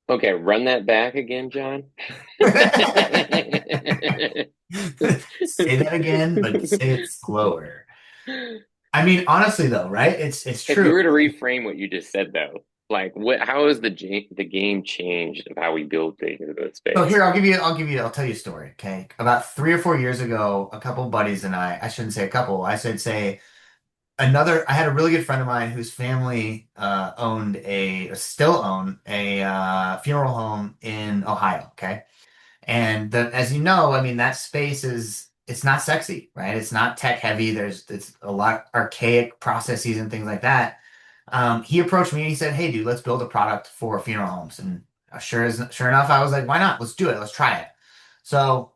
Okay, run that back again, John. Say that again, but say it slower. I mean, honestly though, right? It's If you true. were to reframe what you just said, though, like how has the game changed of how we build things in the So space? here, I'll tell you a story, okay? About 3 or 4 years ago, a couple buddies and I shouldn't say a couple, I should say I had a really good friend of mine whose family still own a funeral home in Ohio, okay? And as you know, I mean, that space it's not sexy, right? It's not tech heavy. It's a lot archaic processes and things like that. He approached me and he said, "Hey, dude, let's build a product for funeral homes." And sure enough, I was like, "Why not? Let's do it. Let's try it." So,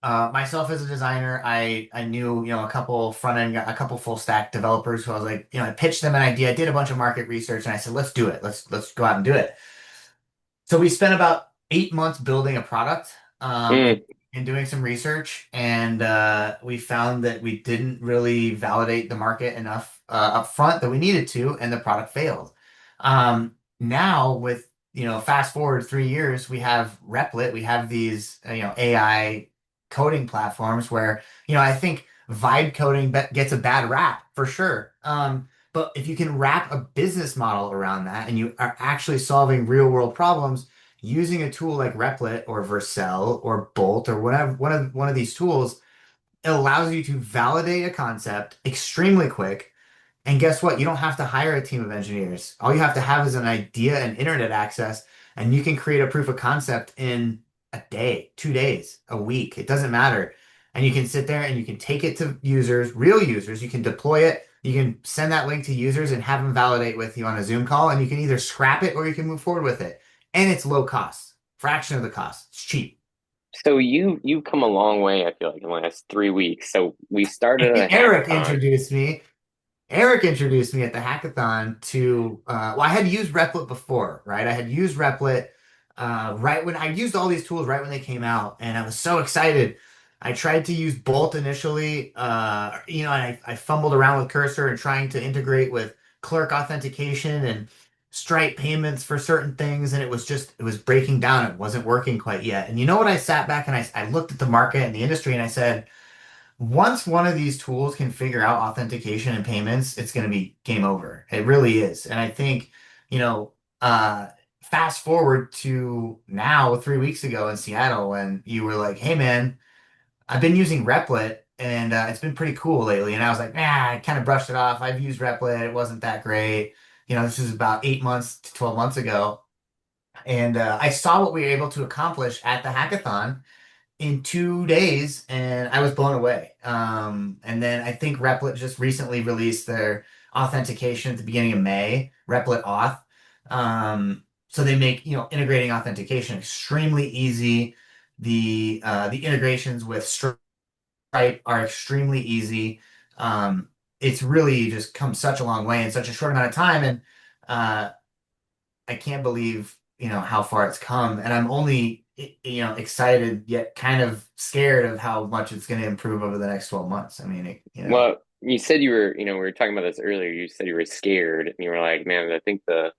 myself as a designer, I knew a couple front end, a couple full stack developers who I was like, I pitched them an idea, I did a bunch of market research, and I said, "Let's do it. Let's go out and do it." So we spent about 8 months building a product, Mm. and doing some research, and we found that we didn't really validate the market enough up front that we needed to, and the product failed. Now, with fast forward 3 years, we have Replit, we have these AI coding platforms where I think vibe coding gets a bad rap for sure. But if you can wrap a business model around that and you are actually solving real world problems using a tool like Replit or Vercel or Bolt or whatever, one of these tools, it allows you to validate a concept extremely quick. And guess what? You don't have to hire a team of engineers. All you have to have is an idea and internet access, and you can create a proof of concept in a day, 2 days, a week. It doesn't matter. And you can sit there and you can take it to users, real users. You can deploy it. You can send that link to users and have them validate with you on a Zoom call, and you can either scrap it or you can move forward with it. And it's low cost, fraction of the cost. It's cheap. So you've come a long way, I feel like, in the last 3 weeks. So we started at a Eric hackathon. introduced me. Eric introduced me at the hackathon to, well, I had used Replit before, right? I had used Replit right when I used all these tools right when they came out, and I was so excited. I tried to use Bolt initially, and I fumbled around with Cursor and trying to integrate with clerk authentication and Stripe payments for certain things, and it was breaking down. It wasn't working quite yet. And you know what? I sat back and I looked at the market and the industry, and I said, once one of these tools can figure out authentication and payments, it's going to be game over. It really is. And I think, you know, uh, fast forward to now, 3 weeks ago in Seattle, when you were like, "Hey, man, I've been using Replit and it's been pretty cool lately." And I was like, "Nah," I kind of brushed it off. I've used Replit. It wasn't that great. This is about 8 months to 12 months ago. And I saw what we were able to accomplish at the hackathon in 2 days, and I was blown away. And then I think Replit just recently released their authentication at the beginning of May, Replit Auth. So they make, integrating authentication extremely easy. The integrations with Stripe are extremely easy. It's really just come such a long way in such a short amount of time, and uh, I can't believe, how far it's come. And I'm only, excited yet kind of scared of how much it's going to improve over the next 12 months. I mean, Well, you said we were talking about this earlier. You said you were scared, and you were like, "Man, I think the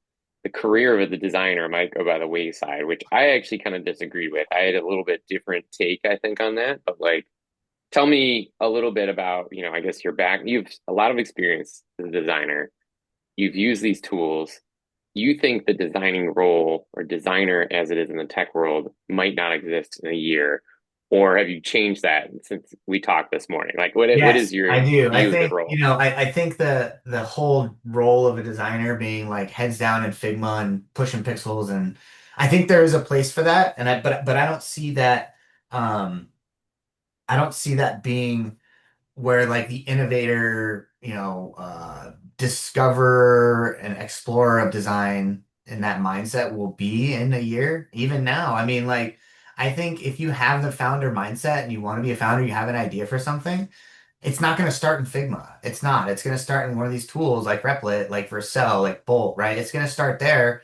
career of the designer might go by the wayside," which I actually kind of disagreed with. I had a little bit different take, I think, on that. But like, tell me a little bit about, I guess your back. You've a lot of experience as a designer. You've used these tools. You think the designing role or designer as it is in the tech world might not exist in a year, or have you changed that since we talked this morning? Like, what is yes, your I do. I view of the think, role? I think the whole role of a designer being like heads down in Figma and pushing pixels, and I think there is a place for that. And but I don't see that, I don't see that being where like the innovator, discover and explorer of design in that mindset will be in a year, even now. I mean, like, I think if you have the founder mindset and you want to be a founder, you have an idea for something, it's not going to start in Figma. It's not. It's going to start in one of these tools like Replit, like Vercel, like Bolt, right? It's going to start there.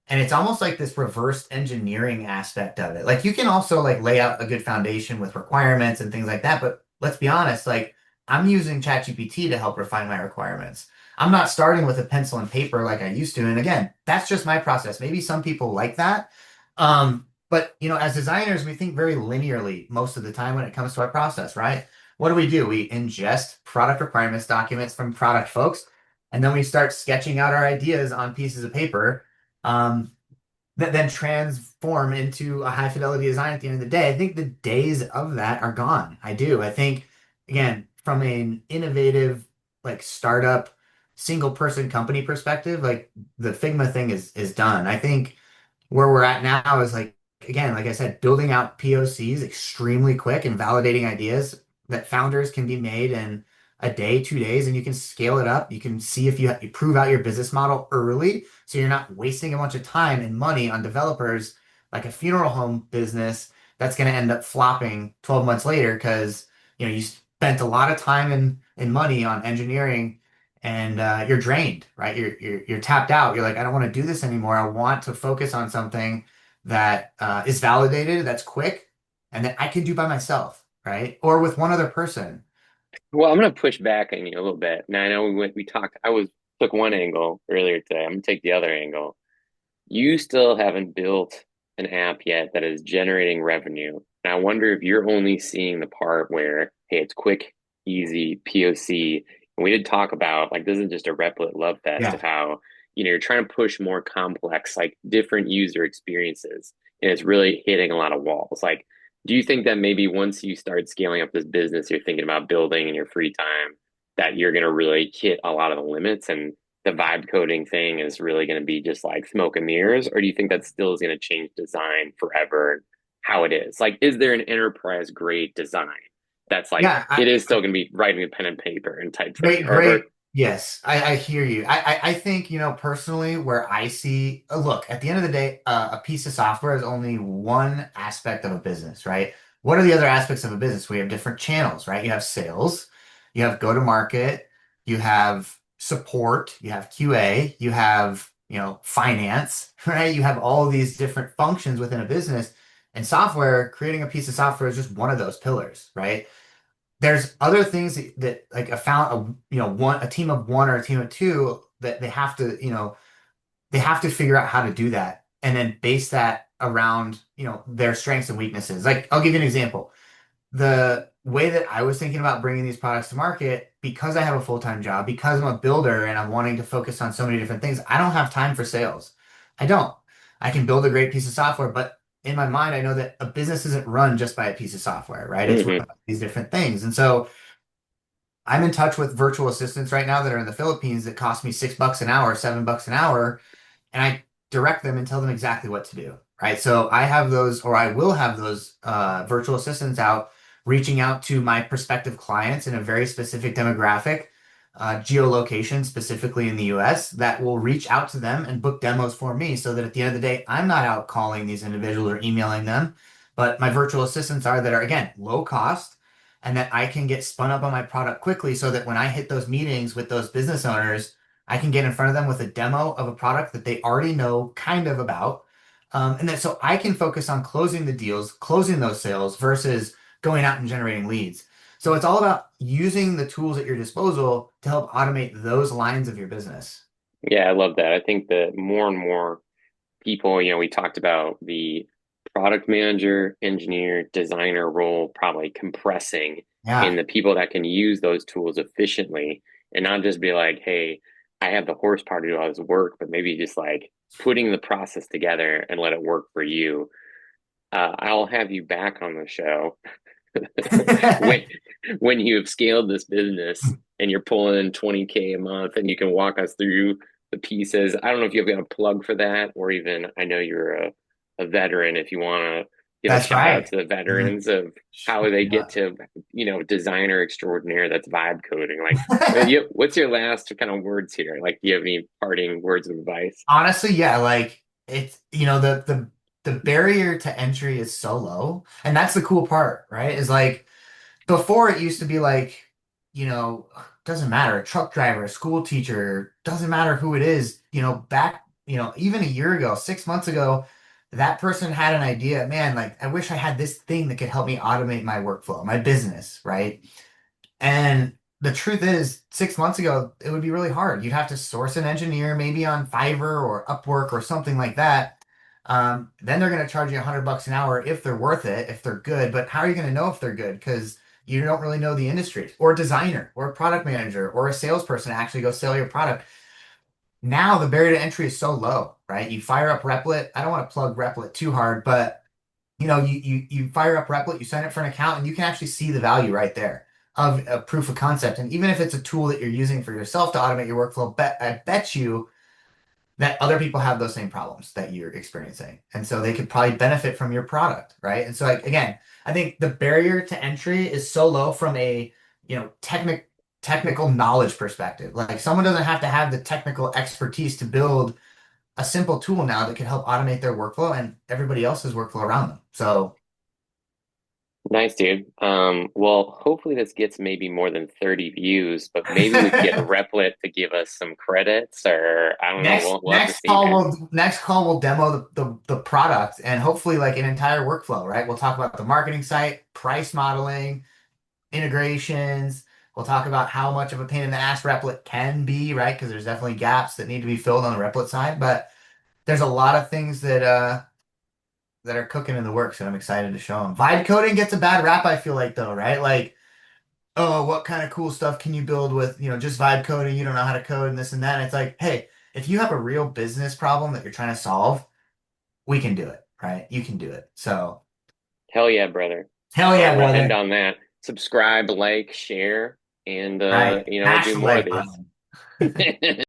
And it's almost like this reverse engineering aspect of it. Like you can also like lay out a good foundation with requirements and things like that. But let's be honest, like I'm using ChatGPT to help refine my requirements. I'm not starting with a pencil and paper like I used to. And again, that's just my process. Maybe some people like that. But as designers, we think very linearly most of the time when it comes to our process, right? What do? We ingest product requirements documents from product folks, and then we start sketching out our ideas on pieces of paper. Um, that then transform into a high fidelity design at the end of the day. I think the days of that are gone. I do. I think, again, from an innovative, like startup, single person company perspective, like the Figma thing is done. I think where we're at now is like, again, like I said, building out POCs extremely quick and validating ideas that founders can be made in a day, 2 days, and you can scale it up. You can see if you prove out your business model early, so you're not wasting a bunch of time and money on developers like a funeral home business that's going to end up flopping 12 months later because you spent a lot of time and money on engineering and you're drained, right? You're tapped out. You're like, I don't want to do this anymore. I want to focus on something that is validated, that's quick, and that I can do by myself, right? Or with one other person. Well, I'm gonna push back on you a little bit. Now I know we talked. I was took one angle earlier today. I'm gonna take the other angle. You still haven't built an app yet that is generating revenue. And I wonder if you're only seeing the part where, hey, it's quick, easy, POC. And we did talk about like this is just a Replit love fest of Yeah. how, you're trying to push more complex, like different user experiences. And it's really hitting a lot of walls. Like, do you think that maybe once you start scaling up this business you're thinking about building in your free time, that you're gonna really hit a lot of the limits and the vibe coding thing is really going to be just like smoke and mirrors, or do you think that still is going to change design forever? How it is like, is there an enterprise grade design that's like Yeah, it is still going to be writing a pen and paper and type thing, great, or great. Yes, I hear you. I think, personally, where I see, look, at the end of the day, a piece of software is only one aspect of a business, right? What are the other aspects of a business? We have different channels, right? You have sales, you have go to market, you have support, you have QA, you have, finance, right? You have all these different functions within a business. And software, creating a piece of software is just one of those pillars, right? There's other things that like a team of one or a team of two that they have to figure out how to do that and then base that around their strengths and weaknesses. Like I'll give you an example. The way that I was thinking about bringing these products to market, because I have a full-time job, because I'm a builder and I'm wanting to focus on so many different things, I don't have time for sales. I don't. I can build a great piece of software, but in my mind, I know that a business isn't run just by a piece of software, right? It's run mm-hmm. by these different things. And so I'm in touch with virtual assistants right now that are in the Philippines that cost me $6 an hour, $7 an hour, and I direct them and tell them exactly what to do. Right. So I have those, or I will have those virtual assistants out reaching out to my prospective clients in a very specific demographic, geolocation, specifically in the US, that will reach out to them and book demos for me so that at the end of the day, I'm not out calling these individuals or emailing them, but my virtual assistants are that are, again, low cost and that I can get spun up on my product quickly so that when I hit those meetings with those business owners, I can get in front of them with a demo of a product that they already know kind of about. And then so I can focus on closing the deals, closing those sales versus going out and generating leads. So it's all about using the tools at your disposal to help automate those lines of your business. Yeah, I love that. I think that more and more people, we talked about the product manager, engineer, designer role probably compressing in Yeah. the people that can use those tools efficiently and not just be like, hey, I have the horsepower to do all this work, but maybe just like putting the process together and let it work for you. I'll have you back on the show when when you have scaled this business and you're pulling in 20K a month and you can walk us through the pieces. I don't know if you've got a plug for that, or even I know you're a veteran if you want to give a That's shout out right. to the Mhm. veterans of how they get Yeah. to, designer extraordinaire that's vibe coding. Like, what's your last kind of words here? Like, do you have any parting words of advice? Honestly, yeah, like it's the barrier to entry is so low. And that's the cool part, right? Is like before it used to be like, doesn't matter, a truck driver, a school teacher, doesn't matter who it is, back, even a year ago, 6 months ago, that person had an idea, man, like I wish I had this thing that could help me automate my workflow, my business, right? And the truth is, 6 months ago, it would be really hard. You'd have to source an engineer maybe on Fiverr or Upwork or something like that. Then they're going to charge you $100 an hour if they're worth it, if they're good. But how are you going to know if they're good? Because you don't really know the industry, or a designer, or a product manager, or a salesperson to actually go sell your product. Now the barrier to entry is so low, right? You fire up Replit. I don't want to plug Replit too hard, but you fire up Replit, you sign up for an account, and you can actually see the value right there of a proof of concept. And even if it's a tool that you're using for yourself to automate your workflow, I bet you that other people have those same problems that you're experiencing. And so they could probably benefit from your product, right? And so like again, I think the barrier to entry is so low from a, technical knowledge perspective. Like someone doesn't have to have the technical expertise to build a simple tool now that can help automate their workflow and everybody else's workflow around them. So Nice, dude. Well, hopefully this gets maybe more than 30 views, but maybe we can get Replit to give us some credits, or I don't know. We'll have to see, man. Next call will demo the product and hopefully like an entire workflow, right? We'll talk about the marketing site, price modeling, integrations. We'll talk about how much of a pain in the ass Replit can be, right? Because there's definitely gaps that need to be filled on the Replit side, but there's a lot of things that are cooking in the works, and I'm excited to show them. Vibe coding gets a bad rap, I feel like, though, right? Like, oh, what kind of cool stuff can you build with, just vibe coding? You don't know how to code and this and that. And it's like, hey, if you have a real business problem that you're trying to solve, we can do it, right? You can do it. So, Hell yeah, brother. hell All right, yeah, we'll end brother. on that. Subscribe, like, share, and Right. we'll Mash do the more of like these. button.